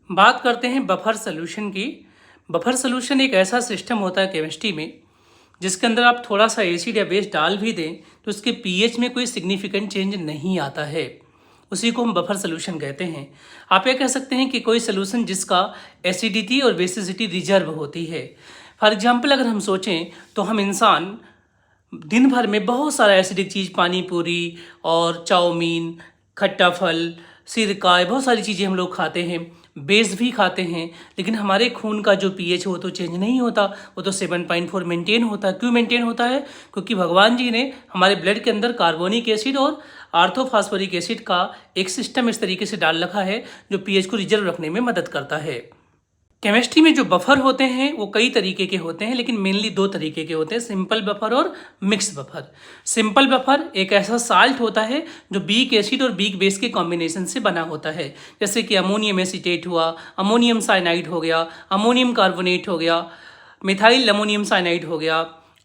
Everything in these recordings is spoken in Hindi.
बात करते हैं बफर सोल्यूशन की। बफर सोल्यूशन एक ऐसा सिस्टम होता है केमिस्ट्री में जिसके अंदर आप थोड़ा सा एसिड या बेस डाल भी दें तो उसके पीएच में कोई सिग्निफिकेंट चेंज नहीं आता है। उसी को हम बफर सोल्यूशन कहते हैं। आप ये कह सकते हैं कि कोई सोल्यूशन जिसका एसिडिटी और बेसिसिटी रिजर्व होती है। फॉर एग्जाम्पल अगर हम सोचें तो हम इंसान दिन भर में बहुत सारा एसिडिक चीज़, पानी पूरी और चाउमीन, खट्टा फल, सिरका, बहुत सारी चीज़ें हम लोग खाते हैं, बेस भी खाते हैं, लेकिन हमारे खून का जो पीएच हो तो चेंज नहीं होता, वो तो 7.4 मेंटेन होता है। क्यों मेंटेन होता है? क्योंकि भगवान जी ने हमारे ब्लड के अंदर कार्बोनिक एसिड और आर्थोफॉस्फोरिक एसिड का एक सिस्टम इस तरीके से डाल रखा है जो पीएच को रिजर्व रखने में मदद करता है। केमिस्ट्री में जो बफर होते हैं वो कई तरीके के होते हैं, लेकिन मेनली दो तरीके के होते हैं, सिंपल बफर और मिक्स बफर। सिंपल बफर एक ऐसा साल्ट होता है जो वीक एसिड और वीक बेस के कॉम्बिनेशन से बना होता है, जैसे कि अमोनियम एसीटेट हुआ, अमोनियम साइनाइड हो गया, अमोनियम कार्बोनेट हो गया, मिथाइल अमोनियम साइनाइड हो गया,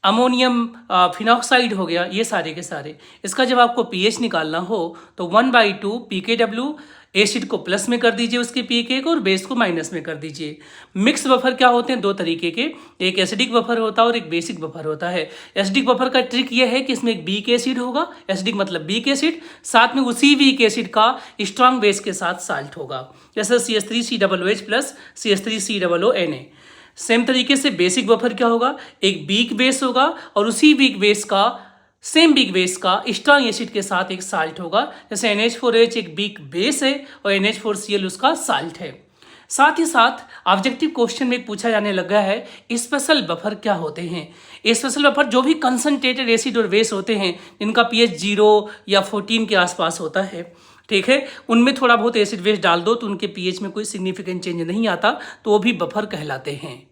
अमोनियम फिनॉक्साइड हो गया, ये सारे के सारे। इसका जब आपको पीएच निकालना हो तो 1/2 pKw एसिड को प्लस में कर दीजिए उसके pK को, और बेस को माइनस में कर दीजिए। मिक्स बफर क्या होते हैं? दो तरीके के, एक एसिडिक बफर होता है और एक बेसिक बफर होता है। एसिडिक बफर का ट्रिक ये है कि इसमें एक वीक एसिड होगा, एसिडिक मतलब वीक एसिड, साथ में उसी वीक एसिड का स्ट्रॉन्ग बेस के साथ साल्ट होगा, जैसे CH3COOH प्लस CH3COONA। सेम तरीके से बेसिक बफर क्या होगा? एक वीक बेस होगा और उसी वीक बेस का, सेम वीक बेस का स्ट्रॉन्ग एसिड के साथ एक साल्ट होगा, जैसे NH4H एक वीक बेस है और NH4Cl उसका साल्ट है। साथ ही साथ ऑब्जेक्टिव क्वेश्चन में पूछा जाने लगा है स्पेशल बफर क्या होते हैं। स्पेशल बफर जो भी कंसंट्रेटेड एसिड और बेस होते हैं जिनका पीएच 0 या 14 के आसपास होता है, ठीक है, उनमें थोड़ा बहुत एसिड बेस डाल दो तो उनके पीएच में कोई सिग्निफिकेंट चेंज नहीं आता, तो वो भी बफर कहलाते हैं।